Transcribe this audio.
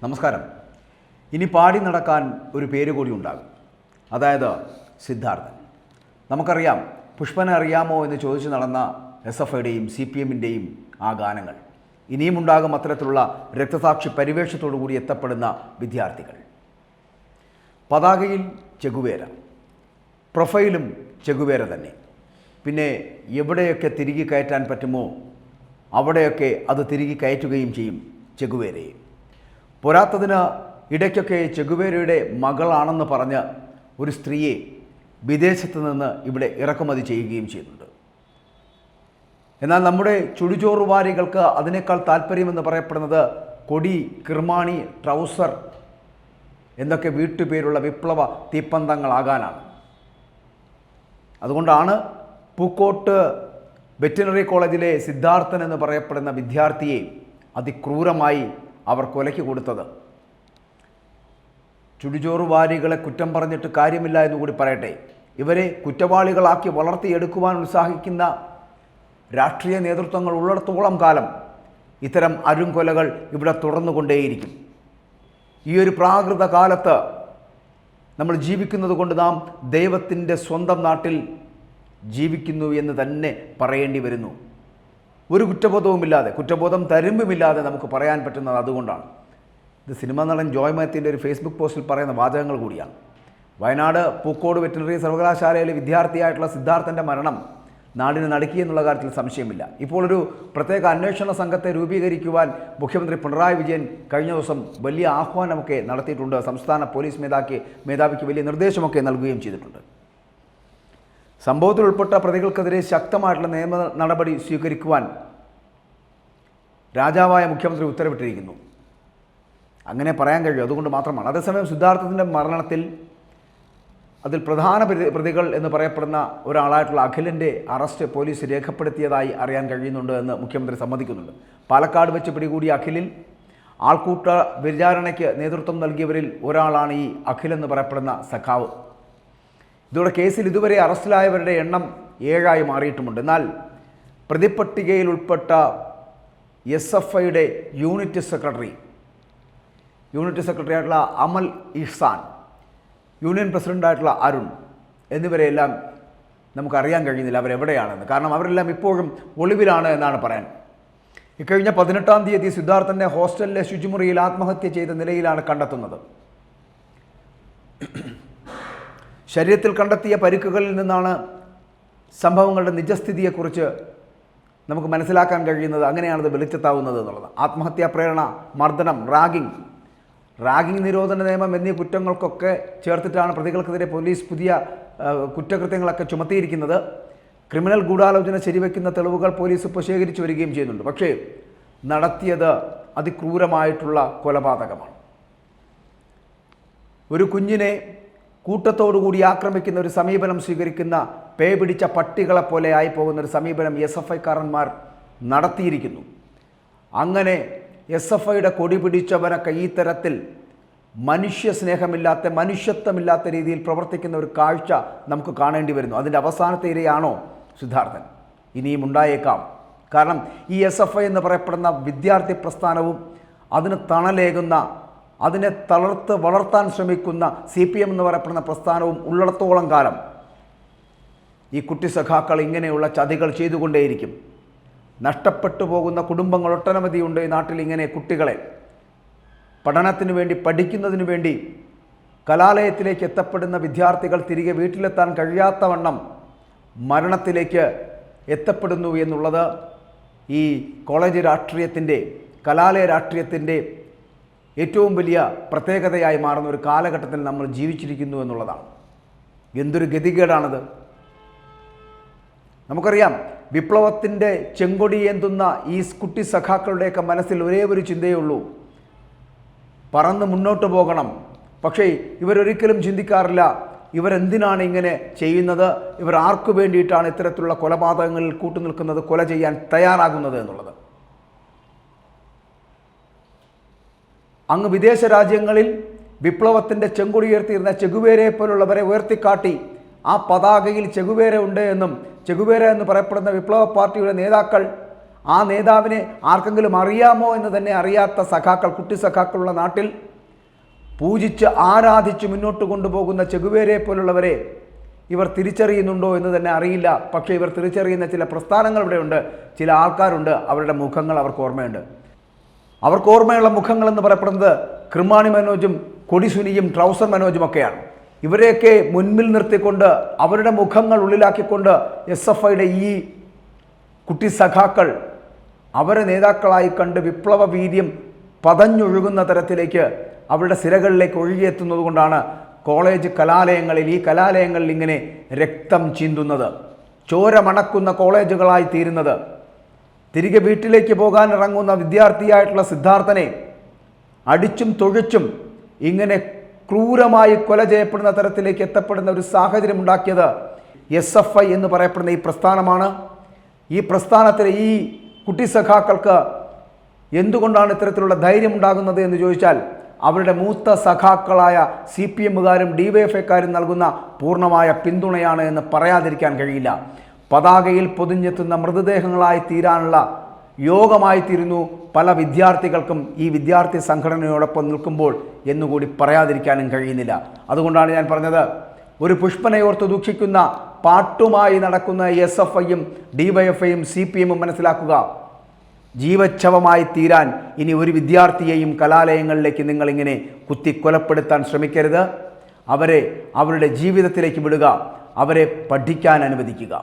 നമസ്കാരം. ഇനി പാടി നടക്കാൻ ഒരു പേര് കൂടി ഉണ്ടാകും, അതായത് സിദ്ധാർത്ഥൻ. നമുക്കറിയാം, പുഷ്പനെ അറിയാമോ എന്ന് ചോദിച്ചു നടന്ന SFIയുടെയും CPMൻ്റെയും ആ ഗാനങ്ങൾ. ഇനിയും ഉണ്ടാകും അത്തരത്തിലുള്ള രക്തസാക്ഷി പരിവേഷത്തോടു കൂടി എത്തപ്പെടുന്ന വിദ്യാർത്ഥികൾ. പതാകയിൽ ചെഗുവേര, പ്രൊഫൈലും ചെഗുവേര തന്നെ. പിന്നെ എവിടെയൊക്കെ തിരികെ കയറ്റാൻ പറ്റുമോ അവിടെയൊക്കെ അത് തിരികെ കയറ്റുകയും ചെയ്യും ചെഗുവേരയെ. പോരാത്തതിന് ഇടയ്ക്കൊക്കെ ചെഗുവേരയുടെ മകളാണെന്ന് പറഞ്ഞ് ഒരു സ്ത്രീയെ വിദേശത്ത് നിന്ന് ഇവിടെ ഇറക്കുമതി ചെയ്യുകയും ചെയ്യുന്നുണ്ട്. എന്നാൽ നമ്മുടെ ചുടുചോറുവാരികൾക്ക് അതിനേക്കാൾ താല്പര്യമെന്ന് പറയപ്പെടുന്നത് കൊടി, കിർമാണി, ട്രൗസർ എന്നൊക്കെ വീട്ടുപേരുള്ള വിപ്ലവ തീപ്പന്തങ്ങളാകാനാണ്. അതുകൊണ്ടാണ് പൂക്കോട്ട് വെറ്റിനറി കോളേജിലെ സിദ്ധാർത്ഥൻ എന്ന് പറയപ്പെടുന്ന വിദ്യാർത്ഥിയെ അതിക്രൂരമായി അവർ കൊലയ്ക്ക് കൊടുത്തത്. ചുടുചോറുവാരികളെ കുറ്റം പറഞ്ഞിട്ട് കാര്യമില്ല എന്നുകൂടി പറയട്ടെ. ഇവരെ കുറ്റവാളികളാക്കി വളർത്തിയെടുക്കുവാൻ ഉത്സാഹിക്കുന്ന രാഷ്ട്രീയ നേതൃത്വങ്ങൾ ഉള്ളിടത്തോളം കാലം ഇത്തരം അരുംകൊലകൾ ഇവിടെ തുടർന്നുകൊണ്ടേയിരിക്കും. ഈ ഒരു പ്രാകൃത കാലത്ത് നമ്മൾ ജീവിക്കുന്നത് കൊണ്ട് നാം ദൈവത്തിൻ്റെ സ്വന്തം നാട്ടിൽ ജീവിക്കുന്നു എന്ന് തന്നെ പറയേണ്ടി വരുന്നു. ഒരു കുറ്റബോധവുമില്ലാതെ, കുറ്റബോധം തരുമ്പുമില്ലാതെ നമുക്ക് പറയാൻ പറ്റുന്നത് അതുകൊണ്ടാണ്. ഇത് സിനിമാ നടൻ ജോയ് മാത്യുവിൻ്റെ ഒരു ഫേസ്ബുക്ക് പോസ്റ്റിൽ പറയുന്ന വാചകങ്ങൾ കൂടിയാണ്. വയനാട് പൂക്കോട് വെറ്റിനറി സർവകലാശാലയിലെ വിദ്യാർത്ഥിയായിട്ടുള്ള സിദ്ധാർത്ഥൻ്റെ മരണം നാടിനെ നടുക്കി എന്നുള്ള കാര്യത്തിൽ സംശയമില്ല. ഇപ്പോൾ ഒരു പ്രത്യേക അന്വേഷണ സംഘത്തെ രൂപീകരിക്കുവാൻ മുഖ്യമന്ത്രി പിണറായി വിജയൻ കഴിഞ്ഞ ദിവസം വലിയ ആഹ്വാനമൊക്കെ നടത്തിയിട്ടുണ്ട്. സംസ്ഥാന പോലീസ് മേധാവിക്ക് വലിയ നിർദ്ദേശമൊക്കെ നൽകുകയും ചെയ്തിട്ടുണ്ട്. സംഭവത്തിൽ ഉൾപ്പെട്ട പ്രതികൾക്കെതിരെ ശക്തമായിട്ടുള്ള നിയമ നടപടി സ്വീകരിക്കുവാൻ രാജാവായ മുഖ്യമന്ത്രി ഉത്തരവിട്ടിരിക്കുന്നു. അങ്ങനെ പറയാൻ കഴിയും, അതുകൊണ്ട് മാത്രമാണ്. അതേസമയം സിദ്ധാർത്ഥത്തിൻ്റെ മരണത്തിൽ അതിൽ പ്രധാന പ്രതികൾ എന്ന് പറയപ്പെടുന്ന ഒരാളായിട്ടുള്ള അഖിലിൻ്റെ അറസ്റ്റ് പോലീസ് രേഖപ്പെടുത്തിയതായി അറിയാൻ കഴിയുന്നുണ്ട് എന്ന് മുഖ്യമന്ത്രി സമ്മതിക്കുന്നുണ്ട്. പാലക്കാട് വെച്ച് പിടികൂടിയ അഖിലിൽ ആൾക്കൂട്ട വിചാരണയ്ക്ക് നേതൃത്വം നൽകിയവരിൽ ഒരാളാണ് ഈ അഖിൽ എന്ന് പറയപ്പെടുന്ന സഖാവ്. ഇതോടെ കേസിൽ ഇതുവരെ അറസ്റ്റിലായവരുടെ എണ്ണം 7 മാറിയിട്ടുമുണ്ട്. എന്നാൽ പ്രതിപട്ടികയിൽ ഉൾപ്പെട്ട SFIയുടെ യൂണിറ്റ് സെക്രട്ടറി ആയിട്ടുള്ള അമൽ ഇഹ്സാൻ, യൂണിയൻ പ്രസിഡൻ്റായിട്ടുള്ള അരുൺ എന്നിവരെയെല്ലാം നമുക്കറിയാൻ കഴിയുന്നില്ല അവരെവിടെയാണെന്ന്. കാരണം അവരെല്ലാം ഇപ്പോഴും ഒളിവിലാണ് എന്നാണ് പറയാൻ. ഇക്കഴിഞ്ഞ 18-ാം തീയതി സിദ്ധാർത്ഥനെ ഹോസ്റ്റലിലെ ശുചിമുറിയിൽ ആത്മഹത്യ ചെയ്ത നിലയിലാണ് കണ്ടെത്തുന്നത്. ശരീരത്തിൽ കണ്ടെത്തിയ പരിക്കുകളിൽ നിന്നാണ് സംഭവങ്ങളുടെ നിജസ്ഥിതിയെക്കുറിച്ച് നമുക്ക് മനസ്സിലാക്കാൻ കഴിയുന്നത്. അങ്ങനെയാണത് വെളിച്ചെത്താവുന്നത് എന്നുള്ളത്. ആത്മഹത്യാ പ്രേരണ, മർദ്ദനം, റാഗിംഗ് നിരോധന നിയമം എന്നീ കുറ്റങ്ങൾക്കൊക്കെ ചേർത്തിട്ടാണ് പ്രതികൾക്കെതിരെ പോലീസ് പുതിയ കുറ്റകൃത്യങ്ങളൊക്കെ ചുമത്തിയിരിക്കുന്നത്. ക്രിമിനൽ ഗൂഢാലോചന ശരിവെക്കുന്ന തെളിവുകൾ പോലീസ് ഇപ്പോൾ ശേഖരിച്ചു വരികയും ചെയ്യുന്നുണ്ട്. പക്ഷേ നടത്തിയത് അതിക്രൂരമായിട്ടുള്ള കൊലപാതകമാണ്. ഒരു കുഞ്ഞിനെ കൂട്ടത്തോടുകൂടി ആക്രമിക്കുന്ന ഒരു സമീപനം സ്വീകരിക്കുന്ന പേ പിടിച്ച പട്ടികളെപ്പോലെ ആയി പോകുന്ന ഒരു സമീപനം SFIക്കാരന്മാർ നടത്തിയിരിക്കുന്നു. അങ്ങനെ SFIയുടെ കൊടി പിടിച്ചവരൊക്കെ ഈ തരത്തിൽ മനുഷ്യസ്നേഹമില്ലാത്ത, മനുഷ്യത്വമില്ലാത്ത രീതിയിൽ പ്രവർത്തിക്കുന്ന ഒരു കാഴ്ച നമുക്ക് കാണേണ്ടി വരുന്നു. അതിൻ്റെ അവസാനത്തെ ഇരയാണോ സിദ്ധാർത്ഥൻ? ഇനിയും ഉണ്ടായേക്കാം. കാരണം ഈ SFI എന്ന് പറയപ്പെടുന്ന വിദ്യാർത്ഥി പ്രസ്ഥാനവും അതിന് തണലേകുന്ന, അതിനെ തളർത്ത് വളർത്താൻ ശ്രമിക്കുന്ന CPM എന്ന് പറയപ്പെടുന്ന പ്രസ്ഥാനവും ഉള്ളിടത്തോളം കാലം ഈ കുട്ടി സഖാക്കൾ ഇങ്ങനെയുള്ള ചതികൾ ചെയ്തുകൊണ്ടേയിരിക്കും. നഷ്ടപ്പെട്ടു പോകുന്ന കുടുംബങ്ങൾ ഒട്ടനവധിയുണ്ട് ഈ നാട്ടിൽ. ഇങ്ങനെ കുട്ടികളെ പഠനത്തിന് വേണ്ടി, പഠിക്കുന്നതിന് വേണ്ടി കലാലയത്തിലേക്ക് എത്തപ്പെടുന്ന വിദ്യാർത്ഥികൾ തിരികെ വീട്ടിലെത്താൻ കഴിയാത്തവണ്ണം മരണത്തിലേക്ക് എത്തപ്പെടുന്നു എന്നുള്ളത് ഈ കോളേജ് രാഷ്ട്രീയത്തിൻ്റെ, കലാലയ രാഷ്ട്രീയത്തിൻ്റെ ഏറ്റവും വലിയ പ്രത്യേകതയായി മാറുന്ന ഒരു കാലഘട്ടത്തിൽ നമ്മൾ ജീവിച്ചിരിക്കുന്നു എന്നുള്ളതാണ്. എന്തൊരു ഗതികേടാണത്! നമുക്കറിയാം, വിപ്ലവത്തിൻ്റെ ചെങ്കൊടി ഏന്തുന്ന ഈ കുട്ടി സഖാക്കളുടെയൊക്കെ മനസ്സിൽ ഒരേ ഒരു ചിന്തയേ ഉള്ളൂ, പറന്ന് മുന്നോട്ട് പോകണം. പക്ഷേ ഇവരൊരിക്കലും ചിന്തിക്കാറില്ല ഇവരെന്തിനാണ് ഇങ്ങനെ ചെയ്യുന്നത്, ഇവർ ആർക്കു വേണ്ടിയിട്ടാണ് ഇത്തരത്തിലുള്ള കൊലപാതകങ്ങളിൽ കൂട്ടുനിൽക്കുന്നത്, കൊല ചെയ്യാൻ തയ്യാറാകുന്നത് എന്നുള്ളത്. അങ്ങ് വിദേശ രാജ്യങ്ങളിൽ വിപ്ലവത്തിൻ്റെ ചെങ്കൊടി ഉയർത്തിയിരുന്ന ചെഗുവേരയെ പോലുള്ളവരെ ഉയർത്തിക്കാട്ടി ആ പതാകയിൽ ചെഗുവേര ഉണ്ട് എന്നും, ചെഗുവേര എന്ന് പറയപ്പെടുന്ന വിപ്ലവ പാർട്ടിയുടെ നേതാക്കൾ ആ നേതാവിനെ ആർക്കെങ്കിലും അറിയാമോ എന്ന് തന്നെ അറിയാത്ത സഖാക്കൾ, കുട്ടി സഖാക്കളുള്ള നാട്ടിൽ പൂജിച്ച് ആരാധിച്ച് മുന്നോട്ട് കൊണ്ടുപോകുന്ന ചെഗുവേരയെ പോലുള്ളവരെ ഇവർ തിരിച്ചറിയുന്നുണ്ടോ എന്ന് തന്നെ അറിയില്ല. പക്ഷേ ഇവർ തിരിച്ചറിയുന്ന ചില പ്രസ്ഥാനങ്ങൾ ഇവിടെയുണ്ട്, ചില ആൾക്കാരുണ്ട്, അവരുടെ മുഖങ്ങൾ അവർക്ക് ഓർമ്മയുണ്ട്. അവർക്ക് ഓർമ്മയുള്ള മുഖങ്ങളെന്ന് പറയപ്പെടുന്നത് കൃമാണി മനോജും കൊടിസുനിയും ട്രൗസർ മനോജും ഒക്കെയാണ്. ഇവരെയൊക്കെ മുൻപിൽ നിർത്തിക്കൊണ്ട് അവരുടെ മുഖങ്ങൾ ഉള്ളിലാക്കിക്കൊണ്ട് SFIയുടെ ഈ കുട്ടി സഖാക്കൾ അവരെ നേതാക്കളായി കണ്ട് വിപ്ലവ വീര്യം പതഞ്ഞൊഴുകുന്ന തരത്തിലേക്ക് അവരുടെ സിരകളിലേക്ക് ഒഴുകിയെത്തുന്നത് കൊണ്ടാണ് കോളേജ് കലാലയങ്ങളിൽ, ഈ കലാലയങ്ങളിൽ ഇങ്ങനെ രക്തം ചീന്തുന്നത്, ചോര മണക്കുന്ന കോളേജുകളായി തീരുന്നത്. തിരികെ വീട്ടിലേക്ക് പോകാൻ ഇറങ്ങുന്ന വിദ്യാർത്ഥിയായിട്ടുള്ള സിദ്ധാർത്ഥനെ അടിച്ചും തൊഴിച്ചും ഇങ്ങനെ ക്രൂരമായി കൊല ചെയ്യപ്പെടുന്ന തരത്തിലേക്ക് എത്തപ്പെടുന്ന ഒരു സാഹചര്യം ഉണ്ടാക്കിയത് SFI എന്ന് പറയപ്പെടുന്ന ഈ പ്രസ്ഥാനമാണ്. ഈ പ്രസ്ഥാനത്തിലെ ഈ കുട്ടി സഖാക്കൾക്ക് എന്തുകൊണ്ടാണ് ഇത്തരത്തിലുള്ള ധൈര്യം ഉണ്ടാകുന്നത് എന്ന് ചോദിച്ചാൽ അവരുടെ മൂത്ത സഖാക്കളായ CPMകാരും DYFIക്കാരും നൽകുന്ന പൂർണ്ണമായ പിന്തുണയാണ് എന്ന് പറയാതിരിക്കാൻ കഴിയില്ല. പതാകയിൽ പൊതിഞ്ഞെത്തുന്ന മൃതദേഹങ്ങളായി തീരാനുള്ള യോഗമായി തീരുന്നു പല വിദ്യാർത്ഥികൾക്കും ഈ വിദ്യാർത്ഥി സംഘടനയോടൊപ്പം നിൽക്കുമ്പോൾ എന്നുകൂടി പറയാതിരിക്കാനും കഴിയുന്നില്ല. അതുകൊണ്ടാണ് ഞാൻ പറഞ്ഞത്, ഒരു പുഷ്പനയോർത്ത് ദുഃഖിക്കുന്ന പാട്ടുമായി നടക്കുന്ന SFIയും DYFIയും CPMും മനസ്സിലാക്കുക, ജീവച്ഛവമായി തീരാൻ ഇനി ഒരു വിദ്യാർത്ഥിയെയും കലാലയങ്ങളിലേക്ക് നിങ്ങളിങ്ങനെ കുത്തിക്കൊലപ്പെടുത്താൻ ശ്രമിക്കരുത്. അവരെ അവരുടെ ജീവിതത്തിലേക്ക് വിടുക, അവരെ പഠിക്കാൻ അനുവദിക്കുക.